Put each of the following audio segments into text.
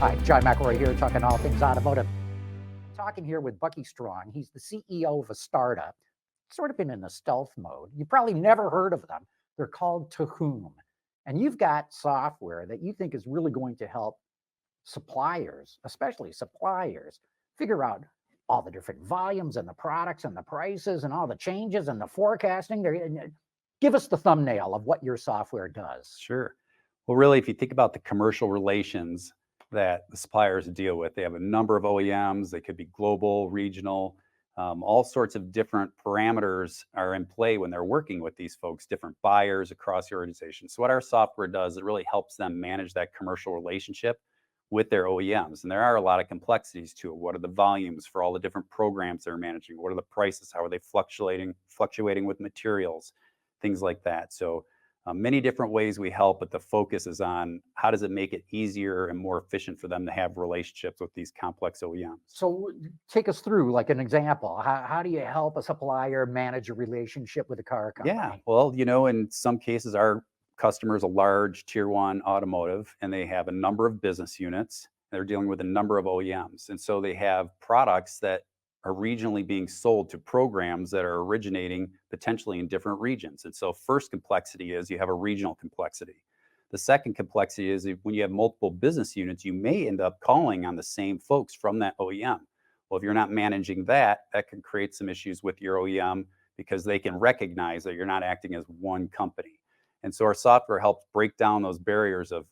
Hi, John McElroy here, talking all things automotive. Talking here with Bucky Strong. He's the CEO of a startup, sort of been in a stealth mode. You probably never heard of them. They're called Tohoom. And you've got software that you think is really going to help suppliers, especially suppliers, figure out all the different volumes and the products and the prices and all the changes and the forecasting. Give us the thumbnail of what your software does. Sure. Well, really, if you think about the commercial relations that the suppliers deal with, they have a number of OEMs. They could be global, regional, all sorts of different parameters are in play when they're working with these folks, different buyers across the organization. So what our software does, it really helps them manage that commercial relationship with their OEMs. And there are a lot of complexities to it. What are the volumes for all the different programs they're managing? What are the prices? How are they fluctuating with materials? Things like that. So many different ways we help, but the focus is on how does it make it easier and more efficient for them to have relationships with these complex OEMs. So take us through like an example. How do you help a supplier manage a relationship with a car company? Yeah, well, in some cases, our customer is a large tier one automotive, and they have a number of business units. They're dealing with a number of OEMs. And so they have products that are regionally being sold to programs that are originating potentially in different regions. And so first complexity is you have a regional complexity. The second complexity is when you have multiple business units, you may end up calling on the same folks from that OEM. Well, if you're not managing that, that can create some issues with your OEM because they can recognize that you're not acting as one company. And so our software helps break down those barriers of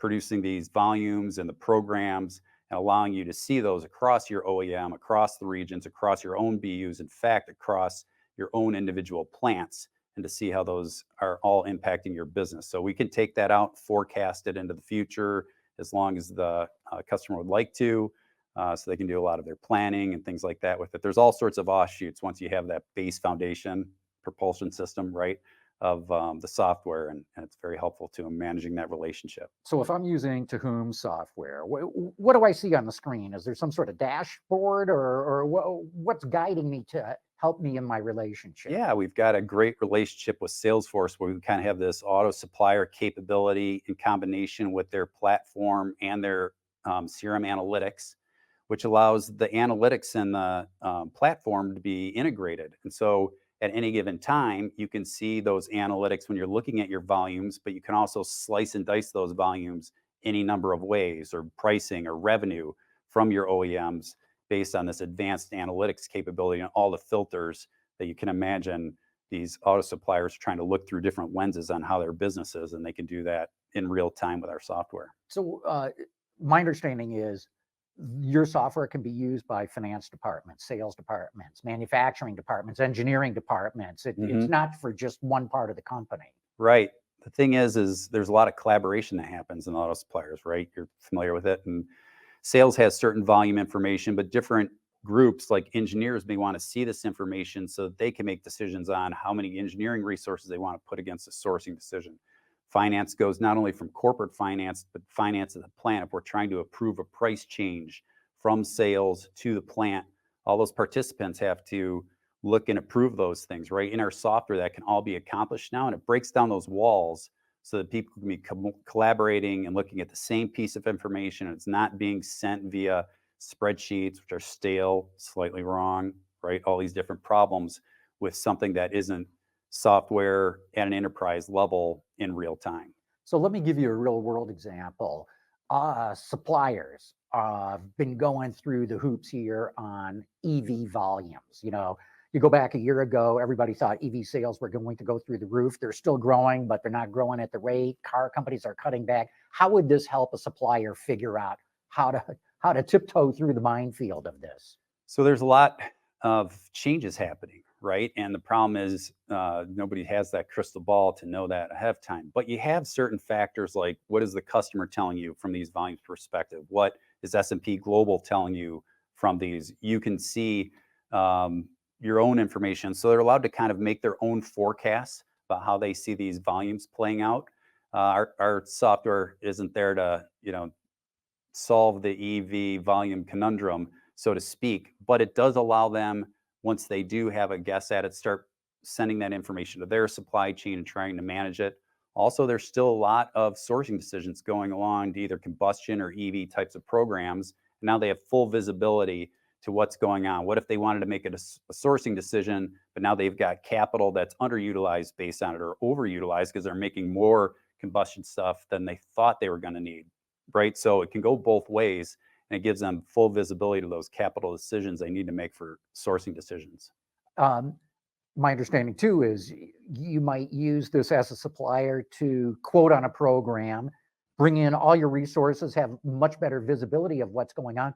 producing these volumes and the programs and allowing you to see those across your OEM, across the regions, across your own BUs, in fact, across your own individual plants, and to see how those are all impacting your business. So we can take that out, forecast it into the future as long as the customer would like to, so they can do a lot of their planning and things like that with it. There's all sorts of offshoots once you have that base foundation propulsion system, right, of the software, and it's very helpful to managing that relationship. So if I'm using Tohoom software, what do I see on the screen? Is there some sort of dashboard or what's guiding me to help me in my relationship? Yeah, we've got a great relationship with Salesforce where we kind of have this auto supplier capability in combination with their platform and their CRM analytics, which allows the analytics and the platform to be integrated. And so at any given time, you can see those analytics when you're looking at your volumes, but you can also slice and dice those volumes any number of ways, or pricing or revenue from your OEMs based on this advanced analytics capability and all the filters that you can imagine. These auto suppliers are trying to look through different lenses on how their business is, and they can do that in real time with our software. So my understanding is your software can be used by finance departments, sales departments, manufacturing departments, engineering departments. It's not for just one part of the company. Right. The thing is there's a lot of collaboration that happens in auto suppliers, right? You're familiar with it. And sales has certain volume information, but different groups like engineers may want to see this information so that they can make decisions on how many engineering resources they want to put against a sourcing decision. Finance goes not only from corporate finance, but finance of the plant. If we're trying to approve a price change from sales to the plant, all those participants have to look and approve those things, right? In our software, that can all be accomplished now, and it breaks down those walls so that people can be collaborating and looking at the same piece of information. It's not being sent via spreadsheets, which are stale, slightly wrong, right? All these different problems with something that isn't software at an enterprise level in real time. So let me give you a real world example. Suppliers been going through the hoops here on EV volumes. You go back a year ago, everybody thought EV sales were going to go through the roof. They're still growing, but they're not growing at the rate. Car companies are cutting back. How would this help a supplier figure out how to tiptoe through the minefield of this? So there's a lot of changes happening, right? And the problem is nobody has that crystal ball to know that ahead of time. But you have certain factors like, what is the customer telling you from these volumes perspective? What is S&P Global telling you from these? You can see your own information. So they're allowed to kind of make their own forecasts about how they see these volumes playing out. Our software isn't there to, solve the EV volume conundrum, so to speak, but it does allow them, once they do have a guess at it, start sending that information to their supply chain and trying to manage it. Also, there's still a lot of sourcing decisions going along to either combustion or EV types of programs. Now they have full visibility to what's going on. What if they wanted to make a sourcing decision, but now they've got capital that's underutilized based on it or overutilized because they're making more combustion stuff than they thought they were going to need, right? So it can go both ways, and it gives them full visibility to those capital decisions they need to make for sourcing decisions. Um, my understanding too is you might use this as a supplier to quote on a program, bring in all your resources, have much better visibility of what's going on.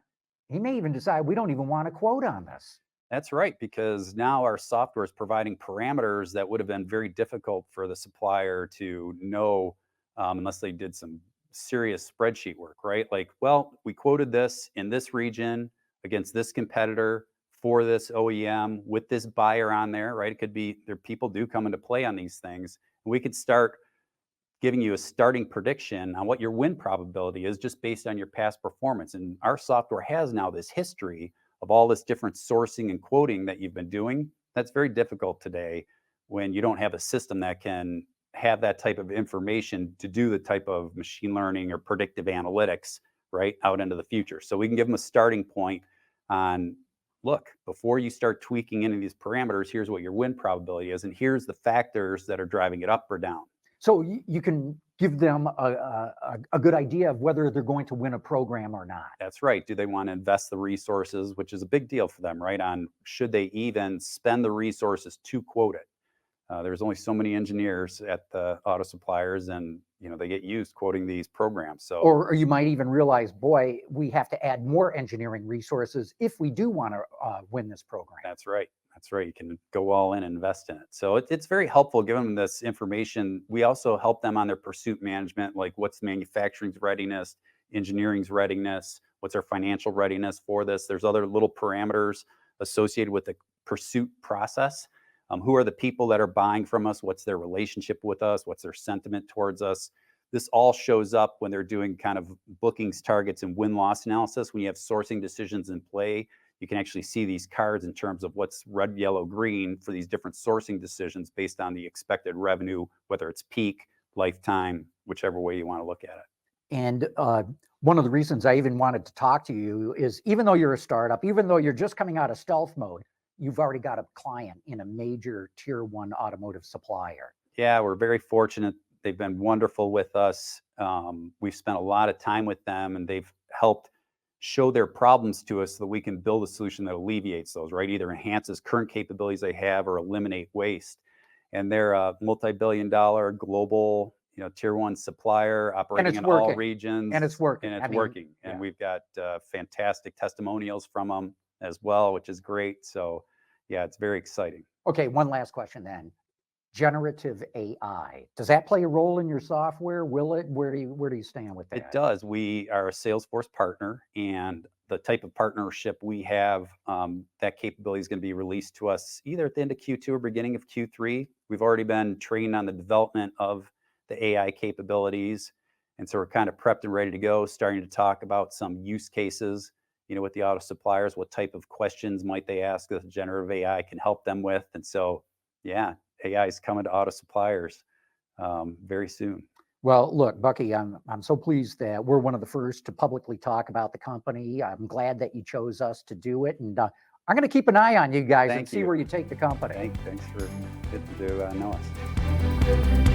He may even decide we don't even want to quote on this. That's right, because now our software is providing parameters that would have been very difficult for the supplier to know unless they did some serious spreadsheet work, right? Like, well, we quoted this in this region against this competitor for this OEM with this buyer on there, right? It could be there, people do come into play on these things. We could start giving you a starting prediction on what your win probability is just based on your past performance. And our software has now this history of all this different sourcing and quoting that you've been doing. That's very difficult today when you don't have a system that can have that type of information to do the type of machine learning or predictive analytics right out into the future. So we can give them a starting point on, look, before you start tweaking any of these parameters, here's what your win probability is, and here's the factors that are driving it up or down. So you can give them a good idea of whether they're going to win a program or not. That's right. Do they want to invest the resources, which is a big deal for them, right? On should they even spend the resources to quote it? There's only so many engineers at the auto suppliers, and they get used quoting these programs. So, or you might even realize, boy, we have to add more engineering resources if we do want to win this program. That's right. That's right. You can go all in and invest in it. So it's very helpful giving them this information. We also help them on their pursuit management, like what's manufacturing's readiness, engineering's readiness, what's their financial readiness for this. There's other little parameters associated with the pursuit process. Who are the people that are buying from us? What's their relationship with us? What's their sentiment towards us? This all shows up when they're doing kind of bookings, targets, and win-loss analysis. When you have sourcing decisions in play, you can actually see these cards in terms of what's red, yellow, green for these different sourcing decisions based on the expected revenue, whether it's peak, lifetime, whichever way you want to look at it. And one of the reasons I even wanted to talk to you is even though you're a startup, even though you're just coming out of stealth mode, you've already got a client in a major tier one automotive supplier. Yeah, we're very fortunate. They've been wonderful with us. We've spent a lot of time with them, and they've helped show their problems to us so that we can build a solution that alleviates those, right? Either enhances current capabilities they have or eliminate waste. And they're a multi-billion-dollar global, tier one supplier operating in all regions. And it's working. And it's working. And we've got fantastic testimonials from them as well, which is great. So yeah, it's very exciting. Okay, one last question then. Generative AI, does that play a role in your software? Will it? Where do you stand with that? It does. We are a Salesforce partner, and the type of partnership we have, that capability is going to be released to us either at the end of Q2 or beginning of Q3. We've already been trained on the development of the AI capabilities, and so we're kind of prepped and ready to go, starting to talk about some use cases, with the auto suppliers. What type of questions might they ask that generative AI can help them with? And so, yeah, AI is coming to auto suppliers very soon. Well, look, Bucky, I'm so pleased that we're one of the first to publicly talk about the company. I'm glad that you chose us to do it, and I'm going to keep an eye on you guys and see where you take the company. Thanks for getting to know us.